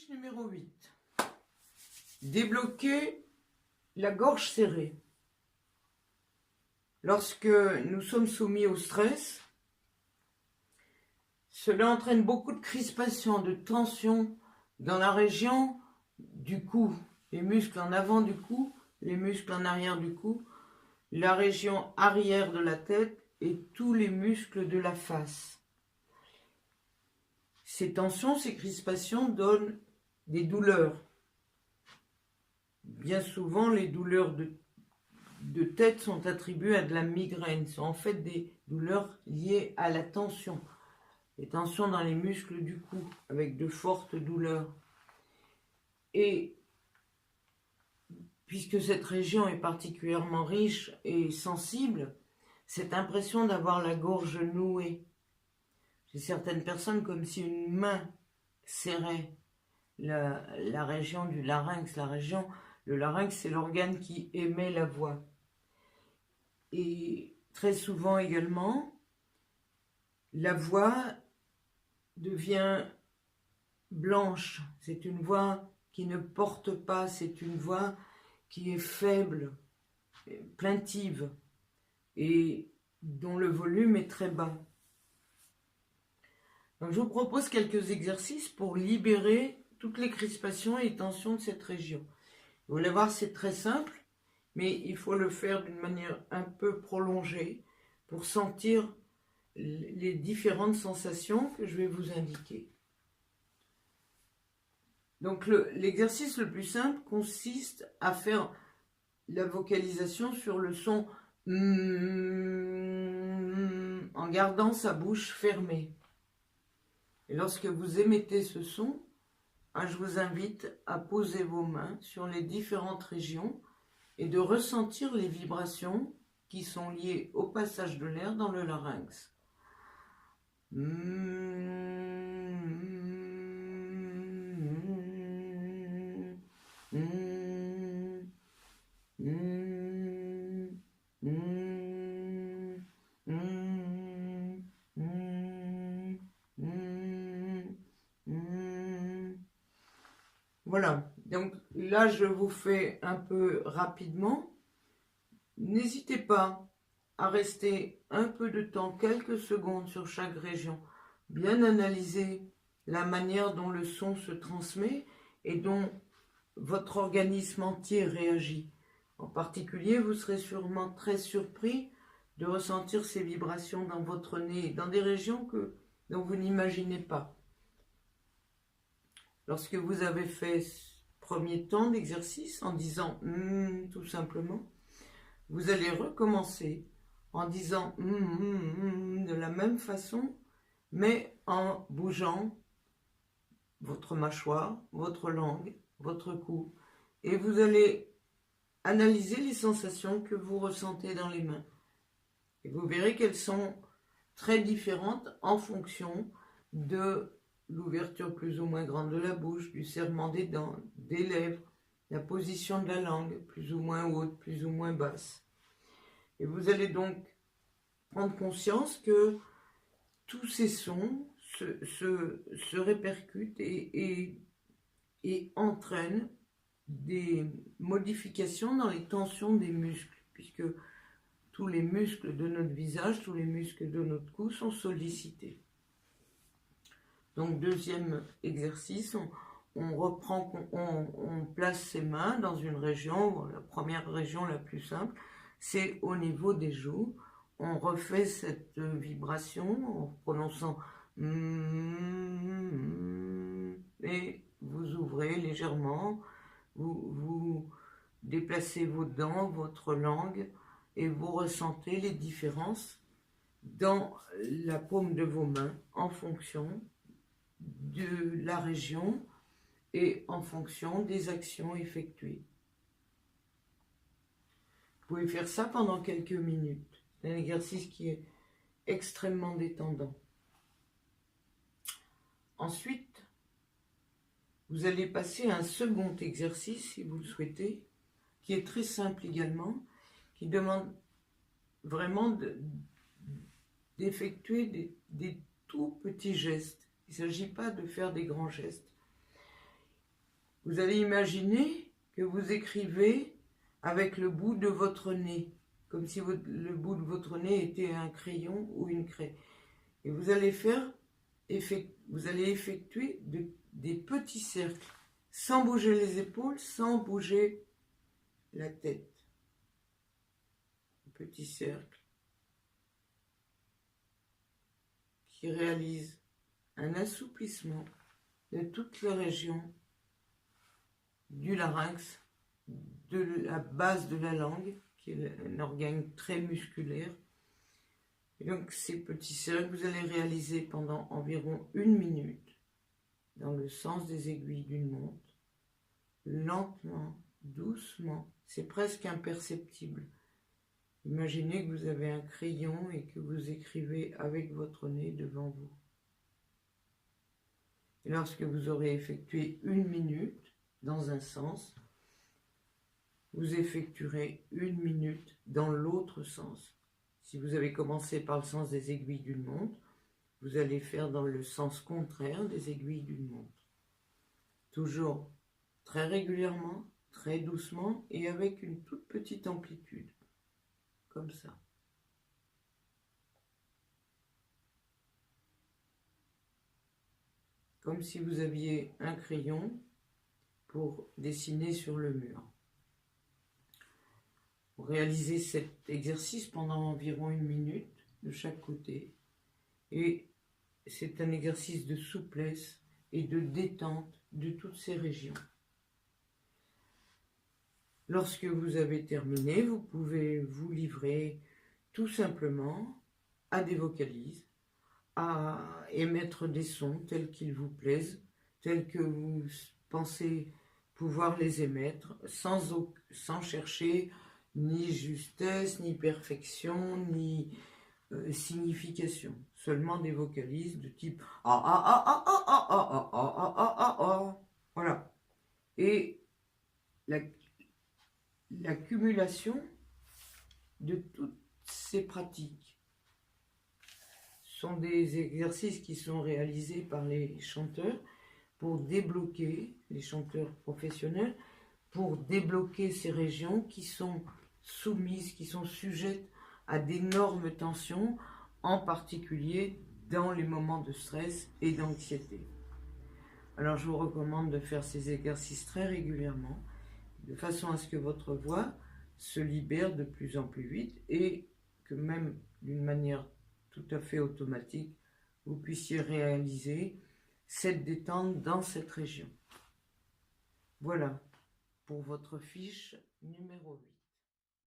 Exercice numéro 8. Débloquer la gorge serrée. Lorsque nous sommes soumis au stress, cela entraîne beaucoup de crispation, de tension dans la région du cou, les muscles en avant du cou, les muscles en arrière du cou, la région arrière de la tête et tous les muscles de la face. Ces tensions, ces crispations donnent des douleurs. Bien souvent, les douleurs de tête sont attribuées à de la migraine. Ce sont en fait des douleurs liées à la tension. Les tensions dans les muscles du cou, avec de fortes douleurs. Et puisque cette région est particulièrement riche et sensible, cette impression d'avoir la gorge nouée. Chez certaines personnes, comme si une main serrait la région du larynx. Le larynx, c'est l'organe qui émet la voix. Et très souvent également, la voix devient blanche. C'est une voix qui ne porte pas, c'est une voix qui est faible, plaintive, et dont le volume est très bas. Donc je vous propose quelques exercices pour libérer toutes les crispations et tensions de cette région. Vous allez voir, c'est très simple, mais il faut le faire d'une manière un peu prolongée pour sentir les différentes sensations que je vais vous indiquer. Donc l'exercice le plus simple consiste à faire la vocalisation sur le son en gardant sa bouche fermée. Et lorsque vous émettez ce son, je vous invite à poser vos mains sur les différentes régions et de ressentir les vibrations qui sont liées au passage de l'air dans le larynx. Voilà, donc là je vous fais un peu rapidement. N'hésitez pas à rester un peu de temps, quelques secondes sur chaque région, bien analyser la manière dont le son se transmet et dont votre organisme entier réagit. En particulier, vous serez sûrement très surpris de ressentir ces vibrations dans votre nez, dans des régions dont vous n'imaginez pas. Lorsque vous avez fait ce premier temps d'exercice en disant tout simplement, vous allez recommencer en disant de la même façon, mais en bougeant votre mâchoire, votre langue, votre cou. Et vous allez analyser les sensations que vous ressentez dans les mains. Et vous verrez qu'elles sont très différentes en fonction de l'ouverture plus ou moins grande de la bouche, du serrement des dents, des lèvres, la position de la langue, plus ou moins haute, plus ou moins basse. Et vous allez donc prendre conscience que tous ces sons se répercutent et entraînent des modifications dans les tensions des muscles, puisque tous les muscles de notre visage, tous les muscles de notre cou sont sollicités. Donc deuxième exercice, on place ses mains dans une région, la première région la plus simple, c'est au niveau des joues. On refait cette vibration en prononçant et vous ouvrez légèrement, vous déplacez vos dents, votre langue et vous ressentez les différences dans la paume de vos mains en fonction de la région et en fonction des actions effectuées. Vous pouvez faire ça pendant quelques minutes. C'est un exercice qui est extrêmement détendant. Ensuite, vous allez passer à un second exercice, si vous le souhaitez, qui est très simple également, qui demande vraiment d'effectuer des tout petits gestes. Il ne s'agit pas de faire des grands gestes. Vous allez imaginer que vous écrivez avec le bout de votre nez, comme si le bout de votre nez était un crayon ou une craie. Et vous allez effectuer des petits cercles, sans bouger les épaules, sans bouger la tête. Petit cercle qui réalise un assouplissement de toutes les régions du larynx, de la base de la langue, qui est un organe très musculaire. Et donc ces petits cercles, vous allez réaliser pendant environ 1 minute, dans le sens des aiguilles d'une montre, lentement, doucement, c'est presque imperceptible. Imaginez que vous avez un crayon et que vous écrivez avec votre nez devant vous. Et lorsque vous aurez effectué 1 minute dans un sens, vous effectuerez 1 minute dans l'autre sens. Si vous avez commencé par le sens des aiguilles d'une montre, vous allez faire dans le sens contraire des aiguilles d'une montre. Toujours très régulièrement, très doucement et avec une toute petite amplitude. Comme ça. Comme si vous aviez un crayon pour dessiner sur le mur. Vous réalisez cet exercice pendant environ 1 minute de chaque côté. Et c'est un exercice de souplesse et de détente de toutes ces régions. Lorsque vous avez terminé, vous pouvez vous livrer tout simplement à des vocalises, à émettre des sons tels qu'ils vous plaisent, tels que vous pensez pouvoir les émettre, sans chercher ni justesse, ni perfection, ni signification. Seulement des vocalises de type ah ah ah ah ah ah ah ah ah ah ah ah. Voilà. Et l'accumulation de toutes ces pratiques sont des exercices qui sont réalisés par les chanteurs pour débloquer, les chanteurs professionnels, pour débloquer ces régions qui sont soumises, qui sont sujettes à d'énormes tensions, en particulier dans les moments de stress et d'anxiété. Alors je vous recommande de faire ces exercices très régulièrement, de façon à ce que votre voix se libère de plus en plus vite et que même d'une manière tout à fait automatique, vous puissiez réaliser cette détente dans cette région. Voilà pour votre fiche numéro 8.